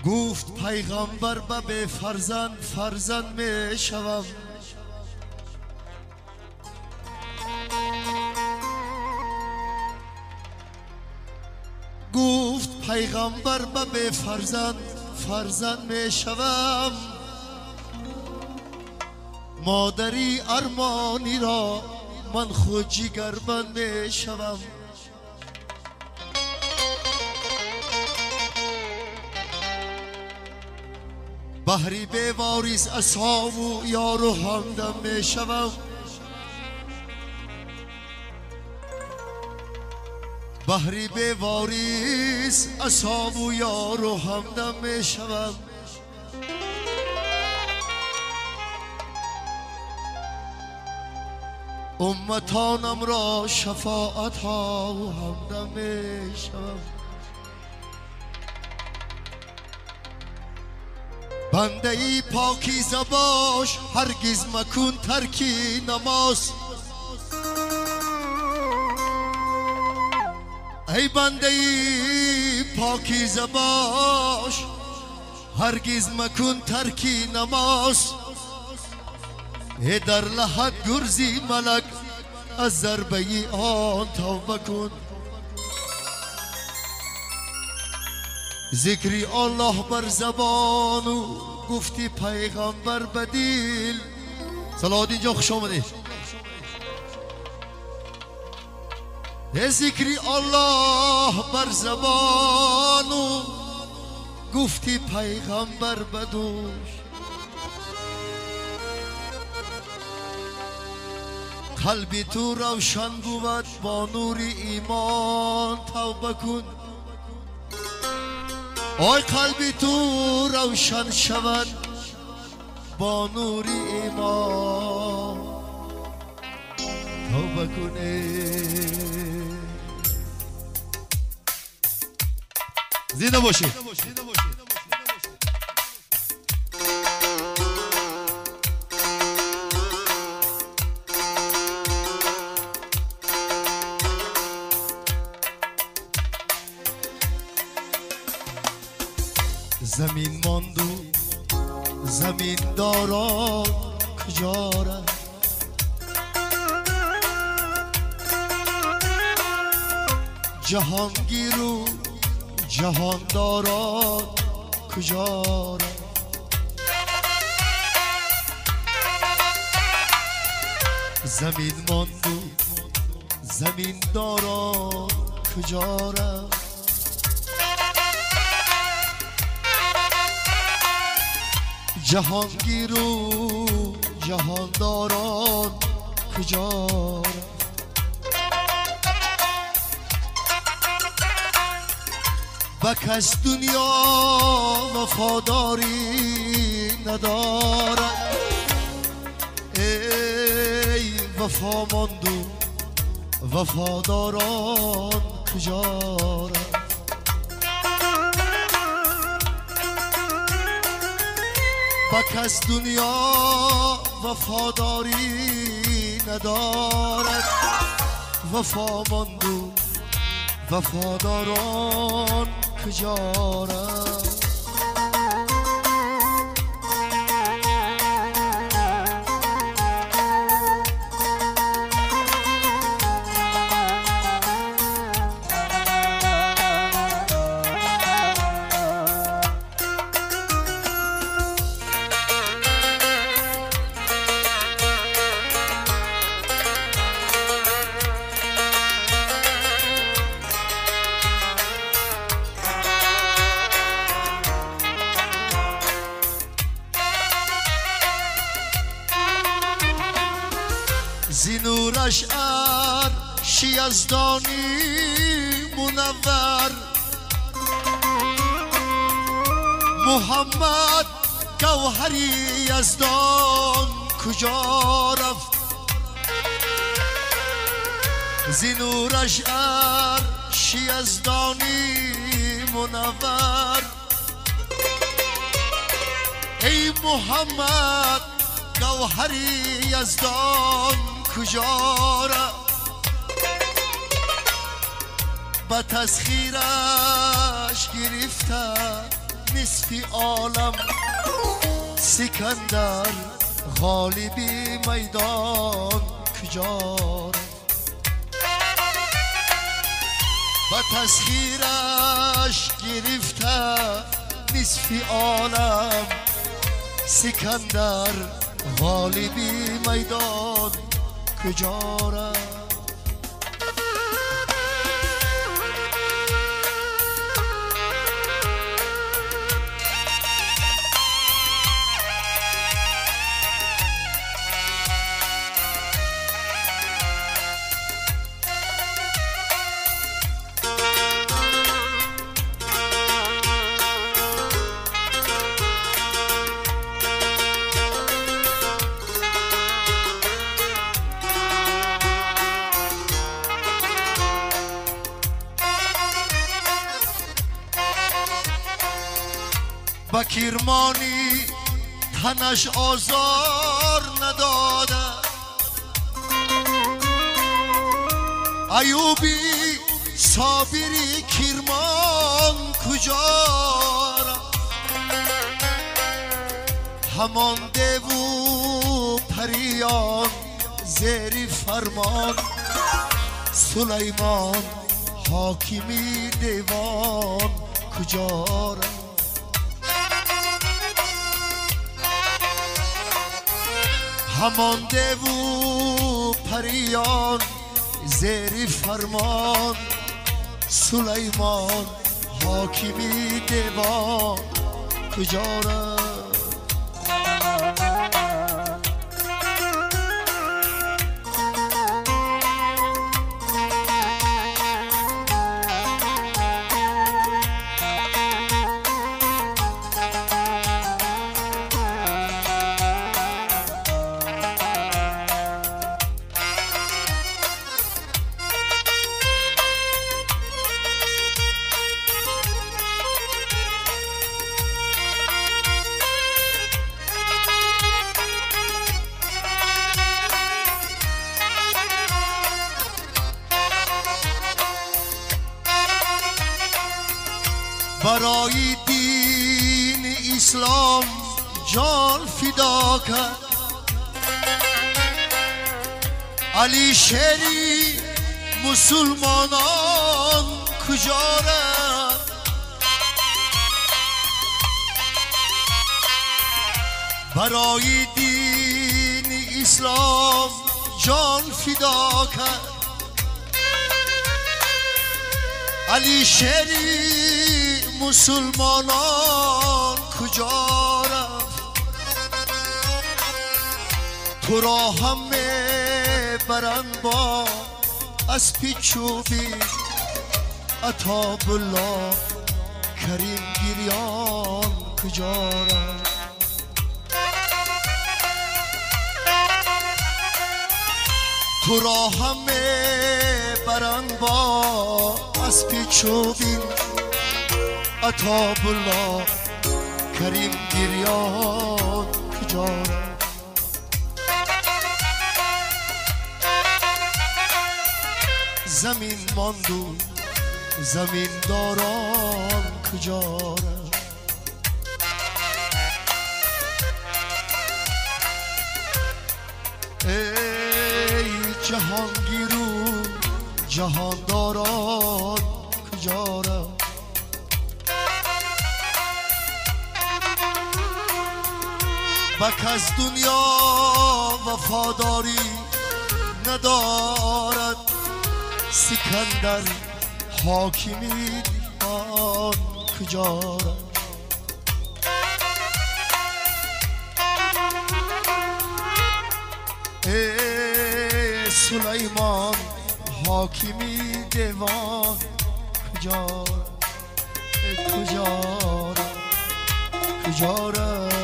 گفت پیغمبر به فرزند فرزند می شوم. گفت پیغمبر به فرزند فرزند می شوم. مادری ارمانی را من خود جگربند می شوم. بحری به واریس اصحاب و یار و همدم می شوم. بحری به واریس اصحاب و یار و همدم می شوم. امتانم را شفاعت ها و همدم می شوم. بنده ای پاکیزه باش هرگز مکن ترکی نماز. ای بنده ای پاکیزه باش هرگز مکن ترکی نماز. ای در لحد گرزی ملک از ضربه آن توبه کن. ذکری الله بر زبان و گفتی پیغمبر بدیل. صلوات اینجا خوش آمدید. ذکری الله بر زبان و گفتی پیغمبر بدوش. قلبی تو روشن بود با نور ایمان توبه کن. آی قلبی تو روشن شود با نور ایمان توبه کنه. زنده باشی. زمین ماند و زمین داران کجا رفت. جهانگیر و جهانداران کجا رفت. زمین ماند و زمین داران کجا رفت. جهانگیر و جهانداران کجا رفت. و کس دنیا وفاداری ندارد. ای وفا ماند و وفاداران کجا رفت. و کس دنیا وفاداری ندارد. وفا ماند و وفاداران کجا رفت. زینورش عرش یزدانی منور. محمد گوهری یزدان کجا رفت. زینورش عرش یزدانی منور. ای محمد گوهری یزدان کجا رفت. به تسخیرش گرفته نصف عالم سکندر غالبی میدان کجا و تسخیرش گرفته نصف عالم سکندر غالبی میدان کجا رفت با کرمانی تنش آزار نداده ایوبی صابری کرمان کجا همان دیو پریان زیر فرمان سلیمان حاکمی دیوان کجا همان دیو پریان زیر فرمان سلیمان حاکمی دیوان کجا رفت برای دین اسلام جان فدا کرد علی شری مسلمانان کجا رفت برای دین اسلام جان فدا کرد علی شری مسلمانان کجا رفت تو را هم برند با اسب چوبی عطاب الله کریم گریان کجا رفت تو را هم برند با اسب چوبی عطاب الله کریم گریان کجا رفت زمین ماندو زمین داران کجا رفت ای جهانگیرو جهانداران کجا رفت بک از دنیا وفاداری ندارد سکندر حاکمی دیوان کجا رفت ای سلیمان حاکمی دیوان کجا رفت کجا رفت